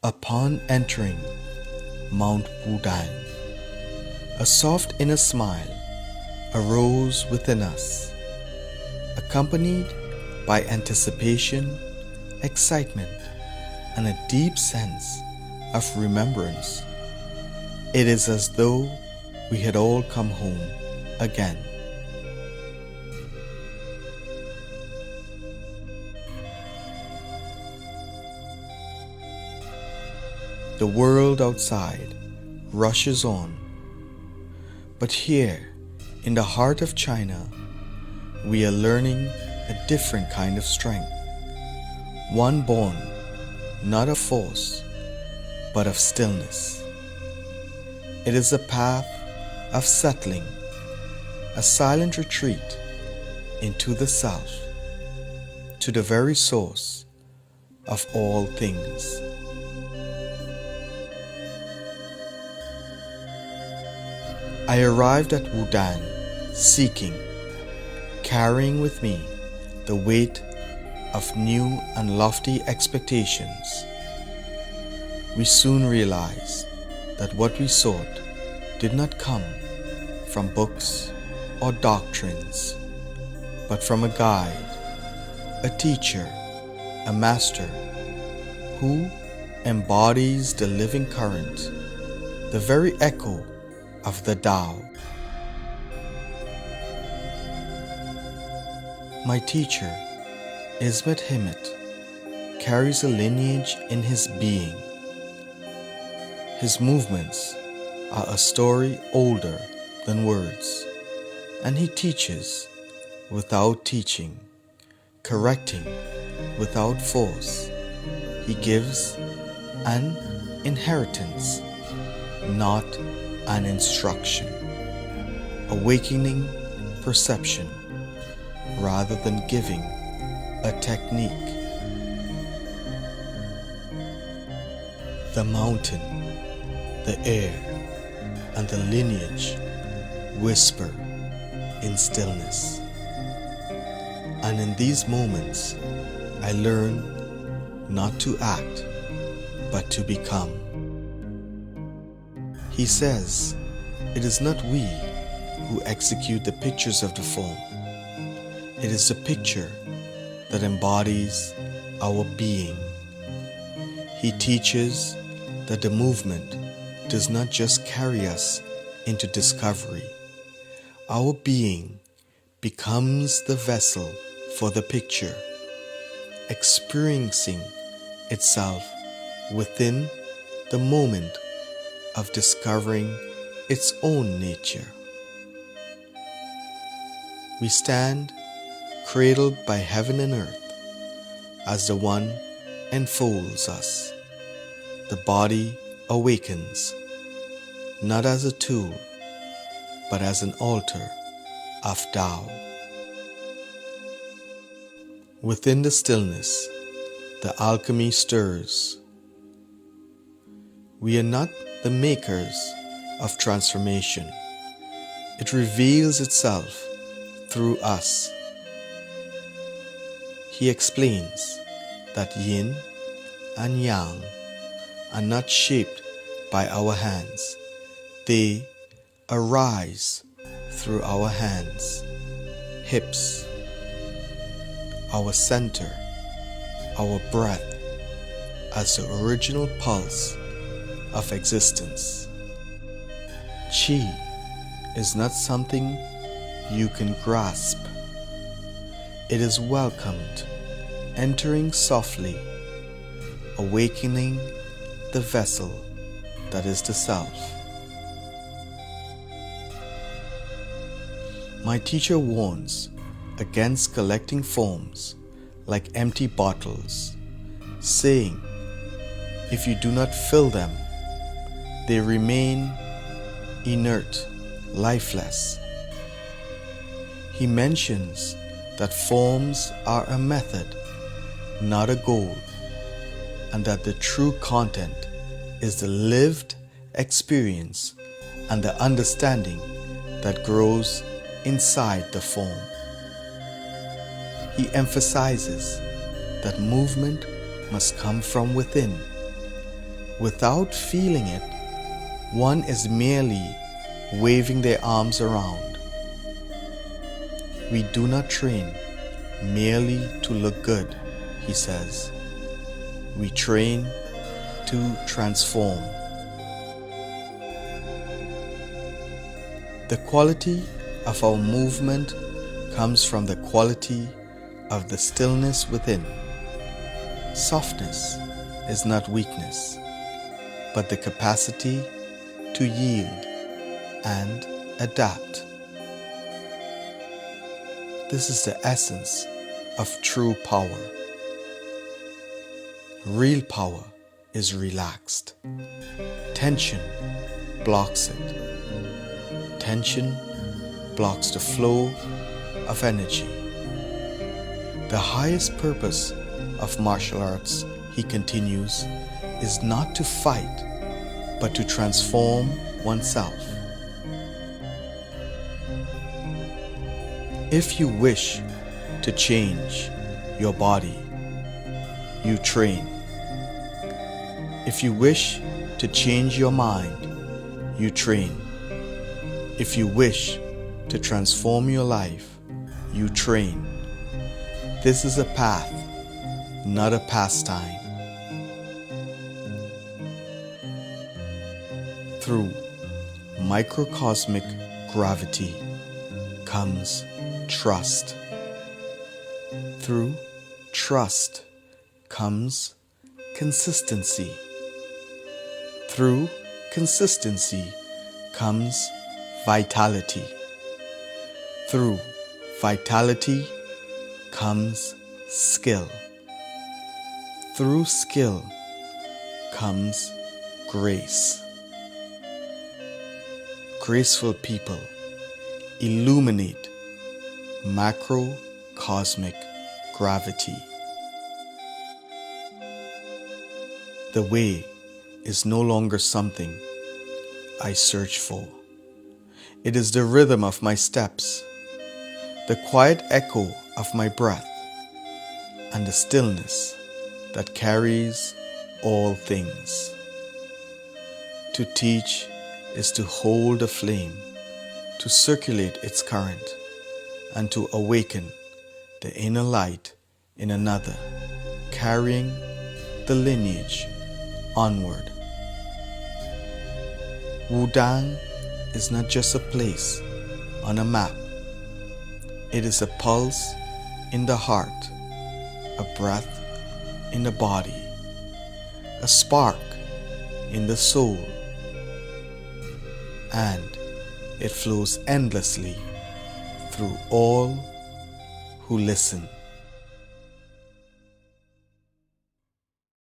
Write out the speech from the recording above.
Upon entering Mount Wudang, a soft inner smile arose within us, accompanied by anticipation, excitement, and a deep sense of remembrance. It is as though we had all come home again. The world outside rushes on, but here in the heart of China, we are learning a different kind of strength, one born not of force, but of stillness. It is a path of settling, a silent retreat into the self, to the very source of all things. I arrived at Wudang seeking, carrying with me the weight of new and lofty expectations. We soon realized that what we sought did not come from books or doctrines, but from a guide, a teacher, a master who embodies the living current, the very echo of the Tao. My teacher, Ismet Himmet, carries a lineage in his being. His movements are a story older than words, and he teaches without teaching, correcting without force. He gives an inheritance, not an instruction, awakening perception rather than giving a technique. The mountain, the air, and the lineage whisper in stillness. And in these moments, I learn not to act, but to become. He says, it is not we who execute the pictures of the form. It is the picture that embodies our being. He teaches that the movement does not just carry us into discovery. Our being becomes the vessel for the picture, experiencing itself within the moment of discovering its own nature. We stand cradled by heaven and earth as the One enfolds us. The body awakens, not as a tool, but as an altar of Tao. Within the stillness, the alchemy stirs. We are not the makers of transformation. It reveals itself through us. He explains that yin and yang are not shaped by our hands. They arise through our hands, hips, our center, our breath as the original pulse of existence. Qi is not something you can grasp. It is welcomed, entering softly, awakening the vessel that is the self. My teacher warns against collecting forms like empty bottles, saying, if you do not fill them, they remain inert, lifeless. He mentions that forms are a method, not a goal, and that the true content is the lived experience and the understanding that grows inside the form. He emphasizes that movement must come from within, Without feeling it, one is merely waving their arms around. We do not train merely to look good, he says. We train to transform. The quality of our movement comes from the quality of the stillness within. Softness is not weakness, but the capacity to yield and adapt. This is the essence of true power. Real power is relaxed. Tension blocks it. Tension blocks the flow of energy. The highest purpose of martial arts, he continues, is not to fight, but to transform oneself. If you wish to change your body, you train. If you wish to change your mind, you train. If you wish to transform your life, you train. This is a path, not a pastime. Through microcosmic gravity comes trust. Through trust comes consistency. Through consistency comes vitality. Through vitality comes skill. Through skill comes grace. Graceful people illuminate macrocosmic gravity. The way is no longer something I search for. It is the rhythm of my steps, the quiet echo of my breath, and the stillness that carries all things. To teach is to hold a flame, to circulate its current, and to awaken the inner light in another, carrying the lineage onward. Wudang is not just a place on a map. It is a pulse in the heart, a breath in the body, a spark in the soul, and it flows endlessly through all who listen.